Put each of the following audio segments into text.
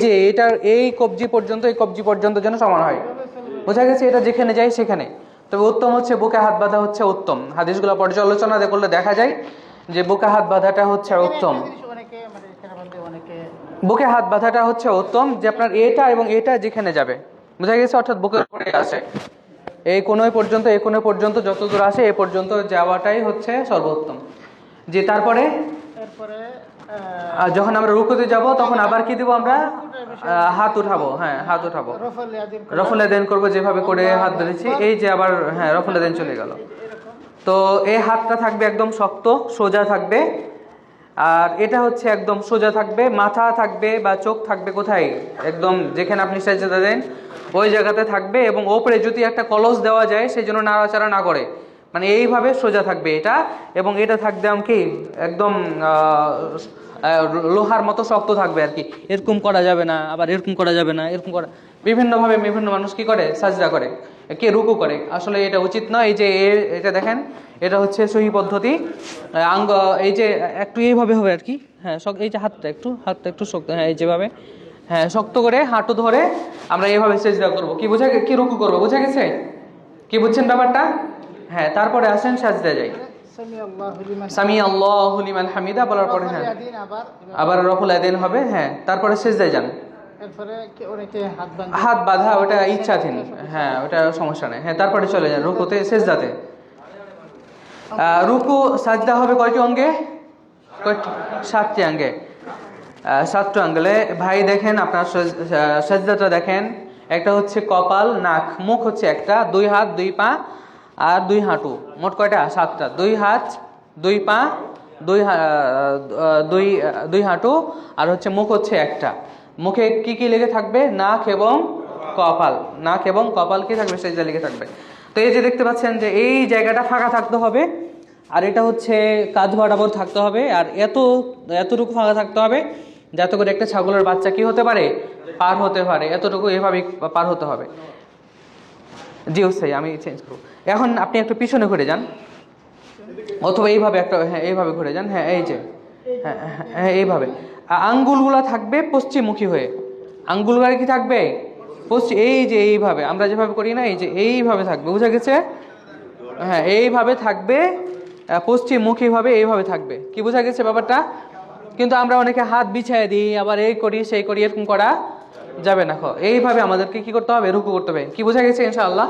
যে এটার এই কবজি পর্যন্ত যেন সমান হয়, বোঝা গেছে? এটা যেখানে যায় সেখানে। তবে উত্তম হচ্ছে বুকে হাত বাঁধা হচ্ছে উত্তম। হাদিসগুলো পর্যালোচনা করলে দেখা যায় যে বুকে হাত বাঁধাটা হচ্ছে উত্তম। বুকে হাত বাঁধাটা হচ্ছে উত্তম, যে আপনার এটা এবং এটা যেখানে যাবে, বোঝা গেছে? অর্থাৎ বুকের উপরে আসে এই কোণয় পর্যন্ত যত দূর আসে এ পর্যন্ত যাওয়াটাই হচ্ছে সর্বোত্তম। যে তারপরে যখন আমরা রুকুতে যাব তখন আবার কি দিব? আমরা হাত উঠাবো। হ্যাঁ, হাত উঠাবো, রফুল আদান করবো, যেভাবে করে হাত ধরেছি। এই যে আবার হ্যাঁ রফুল আদান চলে গেল। তো এই হাতটা থাকবে একদম শক্ত সোজা থাকবে, আর এটা হচ্ছে একদম সোজা থাকবে। মাথা থাকবে বা চোখ থাকবে কোথায়? একদম যেখানে আপনি সেজদা দেন ওই জায়গাতে থাকবে, এবং ওপরে যদি একটা কলস দেওয়া যায় সেই জন্য নাড়াচাড়া না করে, মানে এইভাবে সোজা থাকবে এটা। এবং এটা থাকবে কি একদম লোহার মতো শক্ত থাকবে আর কি। এরকম করা যাবে না, আবার এরকম করা যাবে না, এরকম করা। বিভিন্নভাবে বিভিন্ন মানুষ কি করে? সাজদা করে, কে রুকু করে। আসলে এটা উচিত নয়। এই যে এটা দেখেন, এটা হচ্ছে সহি পদ্ধতি। আঙ্গ এই যে একটু এইভাবে হবে আর কি। হ্যাঁ, এই যে হাতটা একটু শক্ত, হ্যাঁ এই যেভাবে, হ্যাঁ শক্ত করে হাঁটু ধরে আমরা এইভাবে সেজদা করবো। কি রুকু করবো, বোঝা গেছে? কি বুঝছেন ব্যাপারটা? হ্যাঁ, তারপরে আসেন সাজদা যাই। সামি আল্লাহু লিমান হামিদা বলার পরে হ্যাঁ আবার রফুল আদান হবে। হ্যাঁ, তারপরে সিজদায় যান। হাত বাঁধা ওটা ইচ্ছাধীন, হ্যাঁ ওটা সমস্যা নেই। হ্যাঁ, তারপরে চলে যান রুকুতে সিজদাতে। রুকু সাজদা হবে কয়টি অঙ্গে? 7টি অঙ্গে। 7টি অঙ্গে। ভাই দেখেন আপনার সিজদাটা দেখেন, একটা হচ্ছে কপাল, নাক, মুখ হচ্ছে একটা, 2 হাত 2 পা আর 2 হাঁটু। মোট কয়টা? 7টা। 2 হাত 2 পা 2 হাঁটু আর হচ্ছে মুখ হচ্ছে একটা। মুখে কি কি লেগে থাকবে? নাক এবং কপাল কি থাকবে? সেজদা লেগে থাকবে। তো এই যে দেখতে পাচ্ছেন যে এই জায়গাটা ফাঁকা থাকতে হবে, আর এটা হচ্ছে কাঁধ বরাবর থাকতে হবে, আর এতটুকু ফাঁকা থাকতে হবে যাতে করে একটা ছাগলের বাচ্চা কি হতে পারে? পার হতে পারে। এতটুকু এভাবে পার হতে হবে। জি ওস্তাদ, আমি চেঞ্জ করব। এখন আপনি একটু পিছনে ঘুরে যান, অথবা এইভাবে একটা, হ্যাঁ এইভাবে ঘুরে যান। হ্যাঁ এই যে হ্যাঁ এইভাবে আঙ্গুলগুলা থাকবে পশ্চিমমুখী হয়ে। আঙ্গুলগুলা কি থাকবে? এই যে এইভাবে আমরা যেভাবে করি না, এই যে এইভাবে থাকবে, বুঝা গেছে? হ্যাঁ, এইভাবে থাকবে, পশ্চিমমুখী ভাবে এইভাবে থাকবে। কি বোঝা গেছে ব্যাপারটা? কিন্তু আমরা অনেকে হাত বিছায় দিই, আবার এই করি সেই করি, এরকম করা যাবে না। এইভাবে আমাদেরকে কি করতে হবে? রুকু করতে হবে। কি বোঝা গেছে ইনশাআল্লাহ?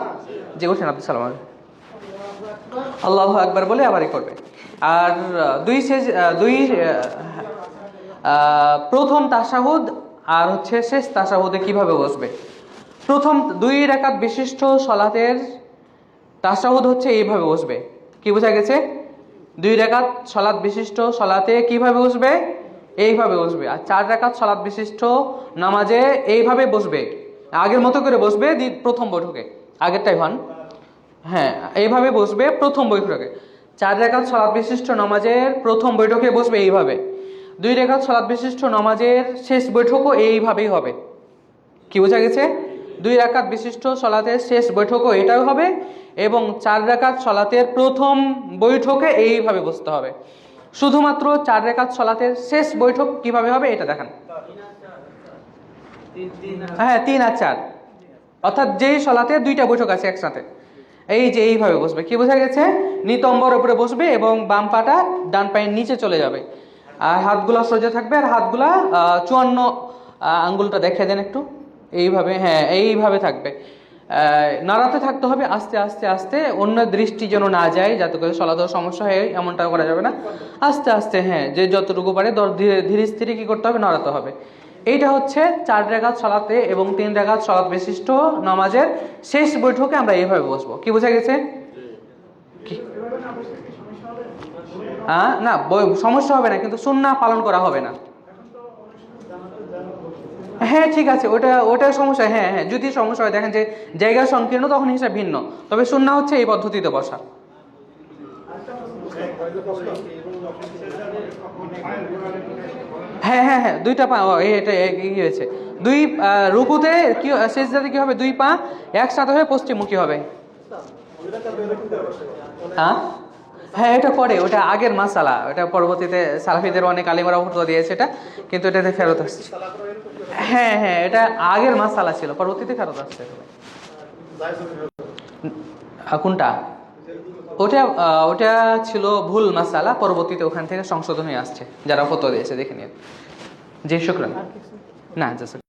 যে উঠেন আপনি, সালাম আল্লাহু আকবার বলে আবারই করবে। আর প্রথম তাশাহুদ আর হচ্ছে শেষ তাশাহুদে কিভাবে বসবে? প্রথম 2 রাকাত বিশিষ্ট সলাতের তাশাহুদ হচ্ছে এইভাবে বসবে। কি বোঝা গেছে? 2 রাকাত সলাত বিশিষ্ট সলাতে কিভাবে বসবে? এইভাবে বসবে। আর 4 রাকাত সলাত বিশিষ্ট নামাজে এইভাবে বসবে, আগের মতো করে বসবে প্রথম বৈঠকে, আগেরটাই হন। হ্যাঁ, এইভাবে বসবে প্রথম বৈঠকে। 4 রাকাত সলাত বিশিষ্ট নামাজের প্রথম বৈঠকে বসবে এইভাবে। 2 রাকাত সলাত বিশিষ্ট নামাজের শেষ বৈঠকও এইভাবেই হবে। কি বোঝা গেছে? 2 রাকাত বিশিষ্ট সলাতের শেষ বৈঠকও এটাও হবে, এবং 4 রাকাত সলাতের প্রথম বৈঠকে এইভাবে বসতে হবে। শুধুমাত্র 4 রাকাত সলাতের শেষ বৈঠক কিভাবে হবে এটা দেখান। হ্যাঁ, 3 আর 4, অর্থাৎ যেই সলাতে 2টা বৈঠক আছে একসাথে, এই যে এইভাবে বসবে। কি বোঝা গেছে? নিতম্বর উপরে বসবে এবং বাম পাটা ডান পায়ের নিচে চলে যাবে, আর হাতগুলা সোজা থাকবে। আর হাতগুলা 54 আঙ্গুলটা দেখে দেন একটু, এইভাবে। হ্যাঁ, এইভাবে থাকবে। নাড়াতে থাকতে হবে আস্তে আস্তে আস্তে, অন্য দৃষ্টি যেন না যায়, যাতে করে সলাতেও সমস্যা হয় এমনটা করা যাবে না। আস্তে আস্তে, হ্যাঁ যে যতটুকু পারে ধীরে স্থিরে কি করতে হবে? নাড়াতে হবে। এইটা হচ্ছে 4 রাকাত সলাতে এবং 3 রাকাত সলাত বিশিষ্ট নামাজের শেষ বৈঠকে আমরা এইভাবে বসবো। কি বোঝা গেছে? না, সমস্যা হবে না, কিন্তু সুন্নাহ পালন করা হবে না। হ্যাঁ ঠিক আছে, ওটা সমস্যা। হ্যাঁ, যদি সমস্যা হয়, দেখেন যে জায়গা সংকীর্ণ, তখন হিসাব ভিন্ন। তবে সুন্নাহ হচ্ছে এই পদ্ধতিতে বসা। হ্যাঁ, 2টা পা, এটা কি হয়েছে? 2 রুকুতে কি, সিজদাতে কি হবে? 2 পা একসাথে হয়ে পশ্চিমমুখী হবে। হ্যাঁ, এটা পরে, ওটা আগের মাসালা, ওটা পরবর্তীতে সালাফিদের অনেক আলিমরা ফতোয়া দিয়েছে এটা, কিন্তু এটাতে ফেরত আসছে। হ্যাঁ হ্যাঁ, এটা আগের মাসালা ছিল, পরবর্তীতে ফেরত আসছে। কোনটা? ওটা ছিল ভুল মাসালা, পরবর্তীতে ওখান থেকে সংশোধন হয়ে আসছে, যারা ফতোয়া দিয়েছে দেখে নিন। জি শুকরান। না জাস্ট